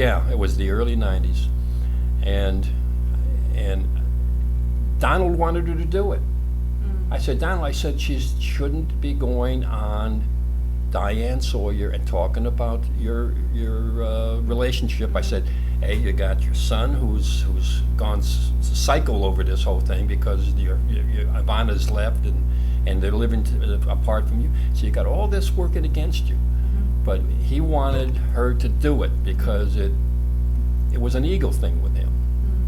Yeah, it was the early 90s. And Donald wanted her to do it. I said, Donald, I said, she shouldn't be going on Diane Sawyer and talking about your relationship. I said, hey, you got your son who's gone psycho over this whole thing because your Ivana's left and they're living apart from you. So you got all this working against you. But he wanted her to do it because it was an ego thing with him.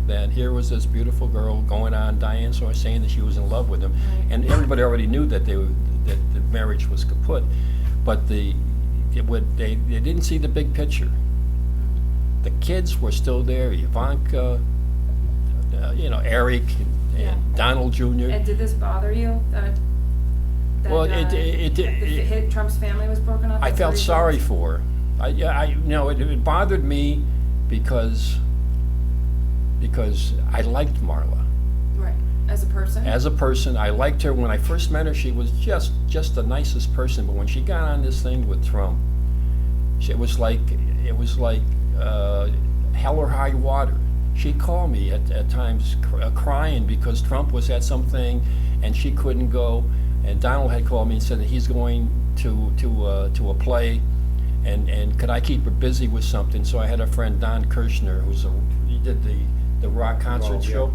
That here was this beautiful girl going on Diane Sawyer saying that she was in love with him, and everybody already knew that the marriage was kaput. But they didn't see the big picture. The kids were still there, Ivanka, Eric, and Donald Jr. And did this bother you? Well, Trump's family was broken up? I felt sorry for her. It bothered me because I liked Marla. Right. As a person? As a person, I liked her. When I first met her, she was just the nicest person. But when she got on this thing with Trump, it was like hell or high water. She'd call me at times crying because Trump was at something and she couldn't go. And Donald had called me and said that he's going to a play, and could I keep her busy with something? So I had a friend, Don Kirshner, he did the rock concert show.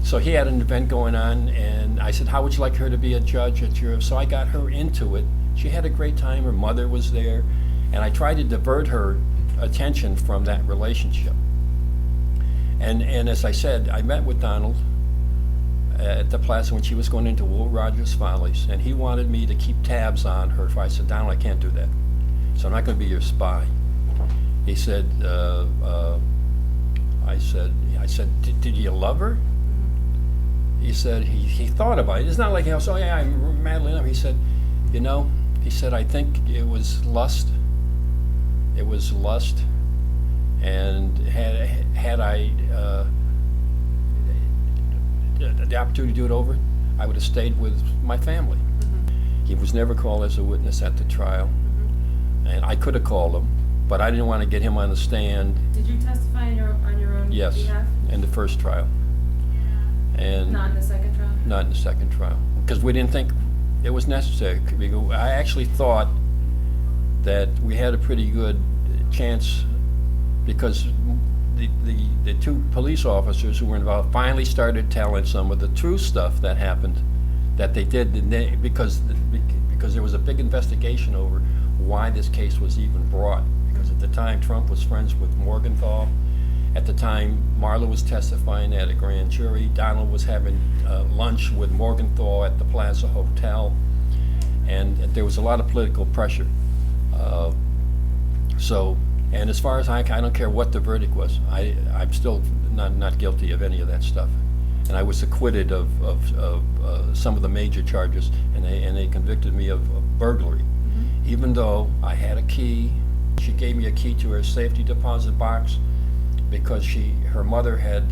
So he had an event going on, and I said, how would you like her to be a judge at your? So I got her into it. She had a great time. Her mother was there, and I tried to divert her attention from that relationship. And as I said, I met with Donald at the plaza when she was going into Will Rogers Follies, and he wanted me to keep tabs on her. I said, Donald, I can't do that. So I'm not going to be your spy. He said, I said, did you love her? He said, he thought about it. It's not like, oh yeah, I'm madly in love. He said, I think it was lust. It was lust, and had I the opportunity to do it over, I would have stayed with my family. He was never called as a witness at the trial, and I could have called him, but I didn't want to get him on the stand. Did you testify on your own Yes, behalf? in the first trial. And not in the second trial? Not in the second trial, because we didn't think it was necessary. I actually thought that we had a pretty good chance because the two police officers who were involved finally started telling some of the true stuff that happened, that they did, because there was a big investigation over why this case was even brought. Because at the time, Trump was friends with Morgenthau. At the time, Marla was testifying at a grand jury. Donald was having lunch with Morgenthau at the Plaza Hotel. And there was a lot of political pressure. And as far as I don't care what the verdict was. I'm still not guilty of any of that stuff. And I was acquitted of some of the major charges, and they convicted me of burglary. Even though I had a key, she gave me a key to her safety deposit box because her mother had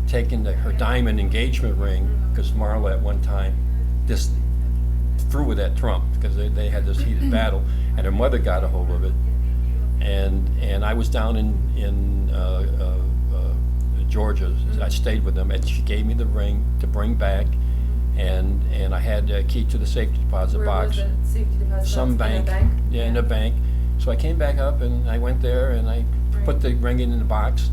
taken her diamond engagement ring, because Marla at one time just threw it at Trump because they had this heated battle, and her mother got a hold of it, and I was down in Georgia. I stayed with them, and she gave me the ring to bring back, and I had a key to the safety deposit box. Where was the safety deposit Some box? bank, In a bank? yeah, in a bank. So I came back up and I went there and I put the ring in the box,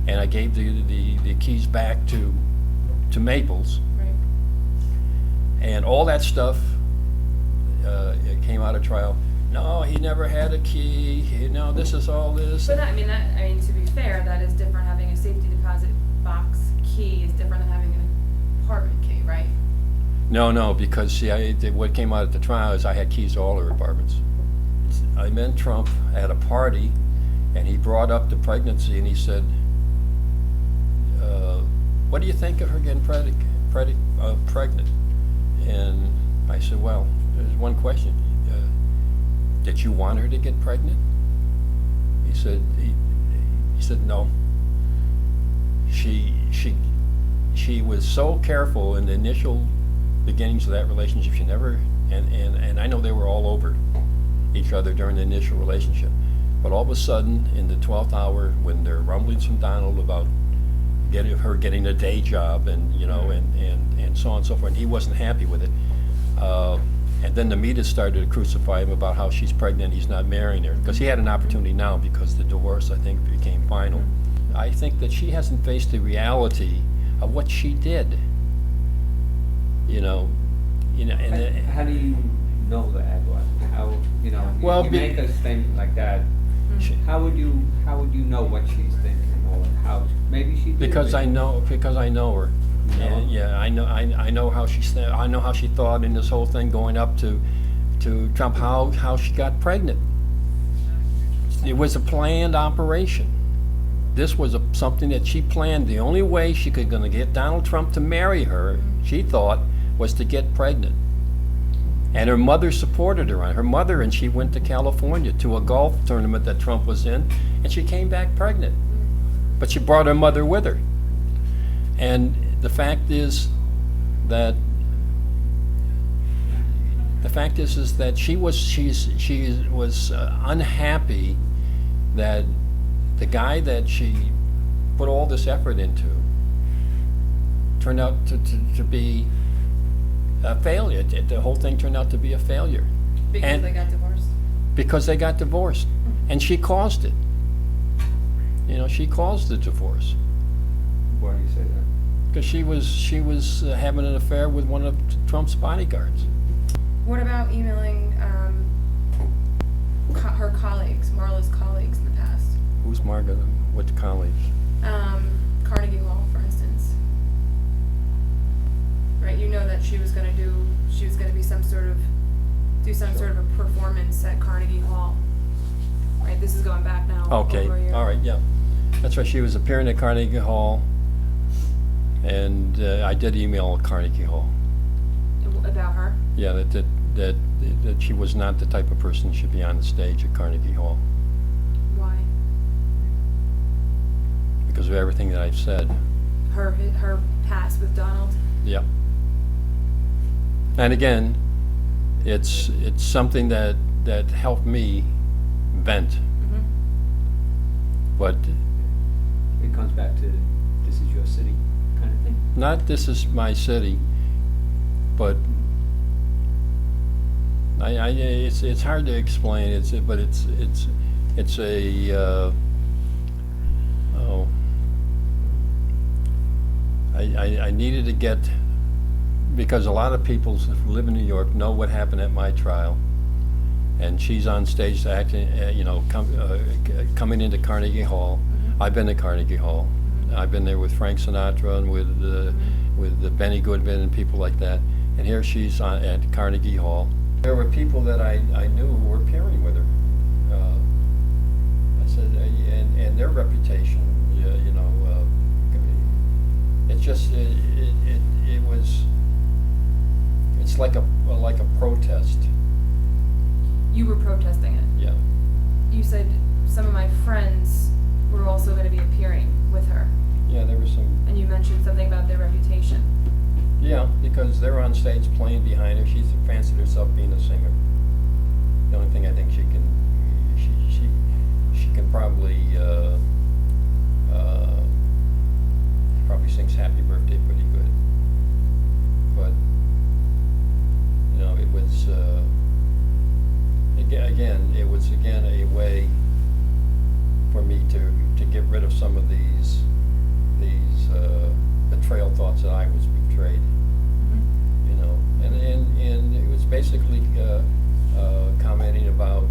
and I gave the keys back to Maples. Right. And all that stuff it came out of trial. No, he never had a key. This is all this. But to be fair, that is different. Having a safety deposit box key is different than having an apartment key, right? No, because see, what came out at the trial is I had keys to all her apartments. I met Trump at a party, and he brought up the pregnancy, and he said, what do you think of her getting pregnant? And I said, well, there's one question. Did you want her to get pregnant? He said no. She was so careful in the initial beginnings of that relationship. She never, and I know they were all over each other during the initial relationship, But all of a sudden, in the 12th hour, when there are rumblings from Donald about her getting a day job and, you know, and so on and so forth, and he wasn't happy with it. And then the media started to crucify him about how she's pregnant, he's not marrying her. Because he had an opportunity now because the divorce, I think, became final. I think that she hasn't faced the reality of what she did. You know, and How do you know that? How, you know, Well, you be- make a statement like that, she- how would you know what she's thinking, or how, maybe she did? because I maybe- know her. You know her? And, yeah, I know how I know how she thought in this whole thing going up to Trump, how she got pregnant. It was a planned operation. This was something that she planned. The only way she could gonna get Donald Trump to marry her, she thought, was to get pregnant. And her mother supported her on her mother, and she went to California to a golf tournament that Trump was in, and she came back pregnant. But she brought her mother with her. And the fact is that she was unhappy that the guy that she put all this effort into turned out to be a failure. The whole thing turned out to be a failure. Because And- they got divorced. Because they got divorced. And she caused it. You know, she caused the divorce. Why do you say that? Because she was having an affair with one of Trump's bodyguards. What about emailing her colleagues, Marla's colleagues in the past? Who's Margaret? What colleagues? Carnegie Hall, for instance. Right, you know that she was gonna do some sort of a performance at Carnegie Hall. Right, this is going back now Okay, over a year. all right, yeah. That's right, she was appearing at Carnegie Hall, and I did email Carnegie Hall. About her? Yeah, that she was not the type of person that should be on the stage at Carnegie Hall, Why? because of everything that I've said. Her past with Donald? Yeah. And again, it's something that helped me vent, Mm-hmm. but It comes back to, this is your city, kind of thing? not this is my city, but it's hard to explain. It's a I needed to get, because a lot of people who live in New York know what happened at my trial, and she's on stage acting, coming into Carnegie Hall. Mm-hmm. I've been to Carnegie Hall. I've been there with Frank Sinatra and with Benny Goodman and people like that. And here she's at Carnegie Hall. There were people that I knew who were appearing with her. I said, and their reputation, you know, it's just it was. It's like a protest. You were protesting it. Yeah. You said some of my friends were also going to be appearing with her, Yeah, there was some. and you mentioned something about their reputation. Yeah, because they're on stage playing behind her. She's fancied herself being a singer. The only thing I think she can probably sings Happy Birthday pretty good. But you know, it was again a way for me to get rid of some of these betrayal thoughts that I was betrayed. Mm-hmm. You know, and it was basically commenting about